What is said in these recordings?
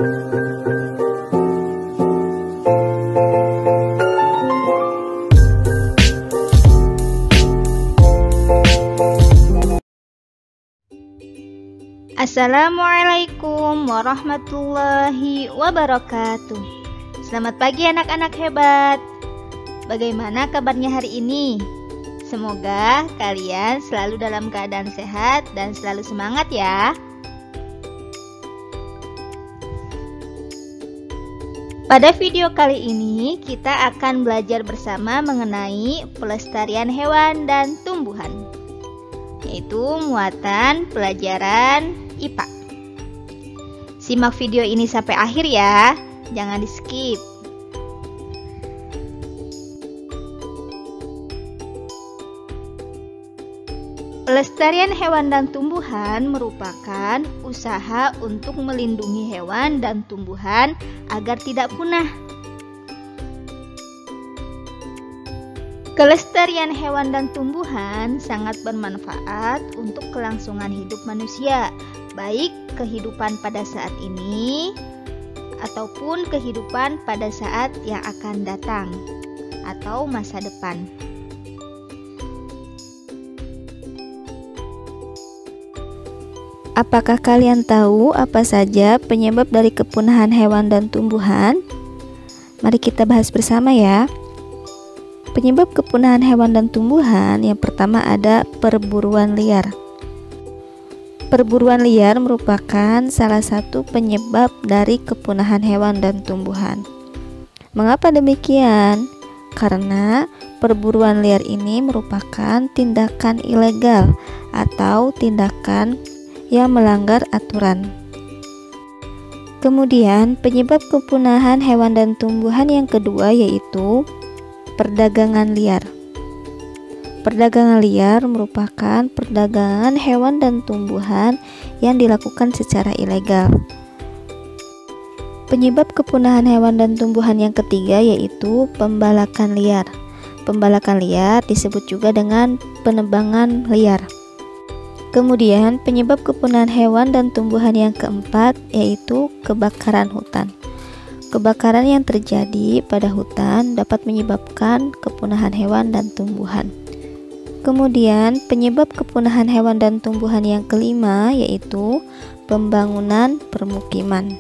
Assalamualaikum warahmatullahi wabarakatuh. Selamat pagi anak-anak hebat. Bagaimana kabarnya hari ini? Semoga kalian selalu dalam keadaan sehat dan selalu semangat ya. Pada video kali ini kita akan belajar bersama mengenai pelestarian hewan dan tumbuhan, yaitu muatan pelajaran IPA. Simak video ini sampai akhir ya, jangan di-skip. Pelestarian hewan dan tumbuhan merupakan usaha untuk melindungi hewan dan tumbuhan agar tidak punah. Kelestarian hewan dan tumbuhan sangat bermanfaat untuk kelangsungan hidup manusia, baik kehidupan pada saat ini ataupun kehidupan pada saat yang akan datang atau masa depan. Apakah kalian tahu apa saja penyebab dari kepunahan hewan dan tumbuhan? Mari kita bahas bersama ya. Penyebab kepunahan hewan dan tumbuhan yang pertama ada perburuan liar. Perburuan liar merupakan salah satu penyebab dari kepunahan hewan dan tumbuhan. Mengapa demikian? Karena perburuan liar ini merupakan tindakan ilegal atau tindakan yang melanggar aturan. Kemudian penyebab kepunahan hewan dan tumbuhan yang kedua yaitu perdagangan liar. Perdagangan liar merupakan perdagangan hewan dan tumbuhan yang dilakukan secara ilegal. Penyebab kepunahan hewan dan tumbuhan yang ketiga yaitu pembalakan liar. Pembalakan liar disebut juga dengan penebangan liar. Kemudian penyebab kepunahan hewan dan tumbuhan yang keempat yaitu kebakaran hutan. Kebakaran yang terjadi pada hutan dapat menyebabkan kepunahan hewan dan tumbuhan. Kemudian penyebab kepunahan hewan dan tumbuhan yang kelima yaitu pembangunan permukiman.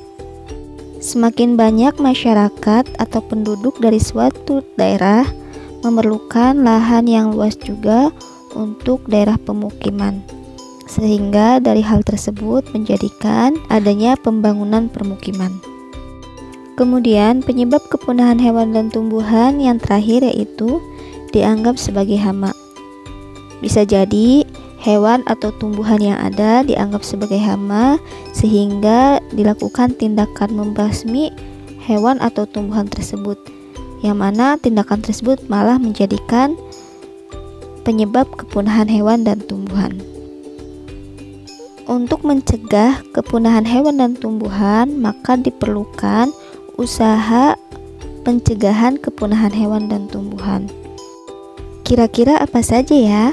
Semakin banyak masyarakat atau penduduk dari suatu daerah memerlukan lahan yang luas juga untuk daerah pemukiman. Sehingga dari hal tersebut menjadikan adanya pembangunan permukiman. Kemudian penyebab kepunahan hewan dan tumbuhan yang terakhir yaitu dianggap sebagai hama. Bisa jadi hewan atau tumbuhan yang ada dianggap sebagai hama sehingga dilakukan tindakan membasmi hewan atau tumbuhan tersebut, yang mana tindakan tersebut malah menjadikan penyebab kepunahan hewan dan tumbuhan. Untuk mencegah kepunahan hewan dan tumbuhan, maka diperlukan usaha pencegahan kepunahan hewan dan tumbuhan. Kira-kira apa saja ya?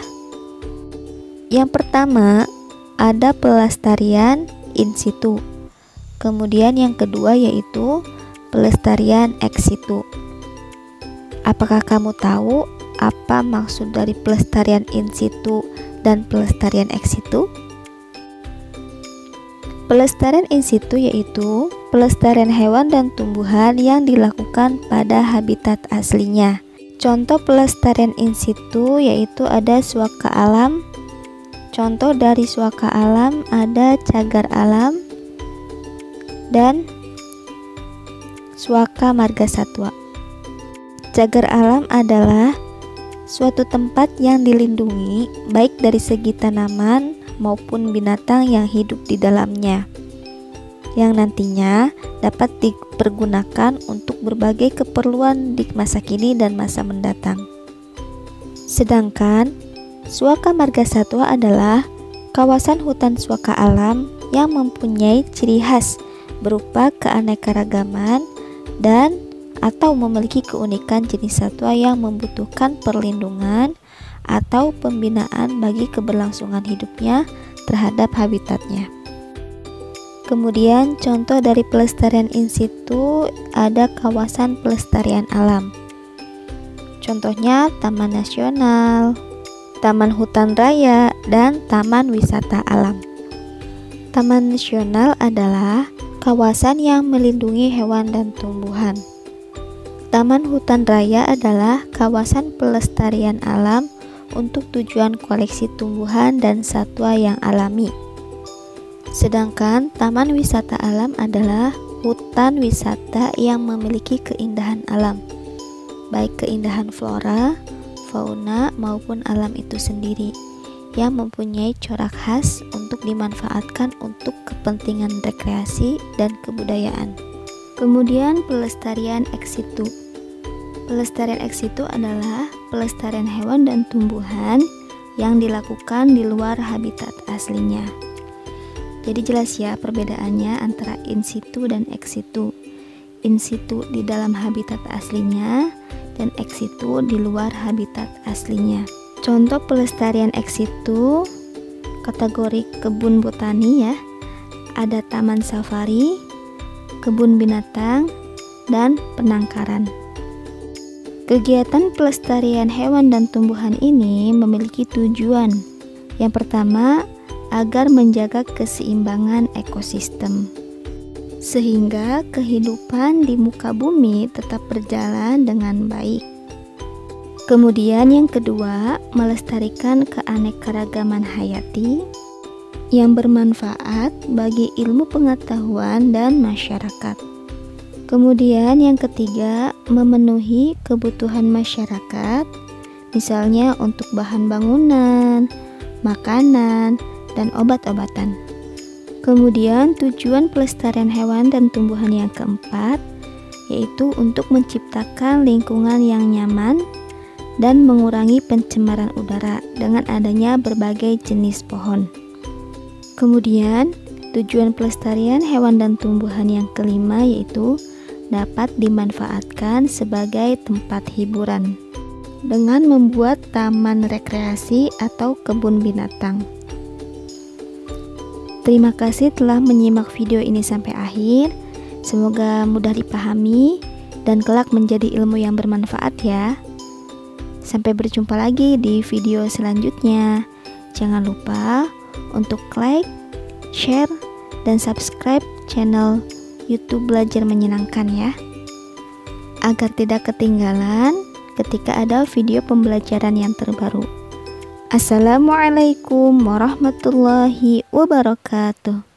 Yang pertama, ada pelestarian in situ. Kemudian yang kedua yaitu pelestarian ex situ. Apakah kamu tahu apa maksud dari pelestarian in situ dan pelestarian ex situ? Pelestarian in situ yaitu pelestarian hewan dan tumbuhan yang dilakukan pada habitat aslinya. Contoh pelestarian in situ yaitu ada suaka alam. Contoh dari suaka alam ada cagar alam dan suaka marga satwa. Cagar alam adalah suatu tempat yang dilindungi baik dari segi tanaman maupun binatang yang hidup di dalamnya, yang nantinya dapat dipergunakan untuk berbagai keperluan di masa kini dan masa mendatang. Sedangkan suaka marga satwa adalah kawasan hutan suaka alam yang mempunyai ciri khas berupa keanekaragaman dan atau memiliki keunikan jenis satwa yang membutuhkan perlindungan atau pembinaan bagi keberlangsungan hidupnya terhadap habitatnya. Kemudian contoh dari pelestarian in situ ada kawasan pelestarian alam. Contohnya Taman Nasional, Taman Hutan Raya, dan Taman Wisata Alam. Taman Nasional adalah kawasan yang melindungi hewan dan tumbuhan. Taman Hutan Raya adalah kawasan pelestarian alam untuk tujuan koleksi tumbuhan dan satwa yang alami. Sedangkan Taman Wisata Alam adalah hutan wisata yang memiliki keindahan alam, baik keindahan flora, fauna, maupun alam itu sendiri, yang mempunyai corak khas untuk dimanfaatkan untuk kepentingan rekreasi dan kebudayaan. Kemudian pelestarian ex situ. Pelestarian ex situ adalah pelestarian hewan dan tumbuhan yang dilakukan di luar habitat aslinya. Jadi jelas ya perbedaannya antara in situ dan ex situ. In situ di dalam habitat aslinya dan ex situ di luar habitat aslinya. Contoh pelestarian ex situ kategori kebun botani ya. Ada taman safari, kebun binatang, dan penangkaran. Kegiatan pelestarian hewan dan tumbuhan ini memiliki tujuan. Yang pertama, agar menjaga keseimbangan ekosistem, sehingga kehidupan di muka bumi tetap berjalan dengan baik. Kemudian yang kedua, melestarikan keanekaragaman hayati yang bermanfaat bagi ilmu pengetahuan dan masyarakat. Kemudian yang ketiga, memenuhi kebutuhan masyarakat, misalnya untuk bahan bangunan, makanan, dan obat-obatan. Kemudian tujuan pelestarian hewan dan tumbuhan yang keempat yaitu untuk menciptakan lingkungan yang nyaman dan mengurangi pencemaran udara dengan adanya berbagai jenis pohon. Kemudian tujuan pelestarian hewan dan tumbuhan yang kelima yaitu dapat dimanfaatkan sebagai tempat hiburan dengan membuat taman rekreasi atau kebun binatang. Terima kasih telah menyimak video ini sampai akhir. Semoga mudah dipahami dan kelak menjadi ilmu yang bermanfaat ya. Sampai berjumpa lagi di video selanjutnya. Jangan lupa untuk like, share, dan subscribe channel YouTube Belajar Menyenangkan ya, agar tidak ketinggalan ketika ada video pembelajaran yang terbaru. Assalamualaikum warahmatullahi wabarakatuh.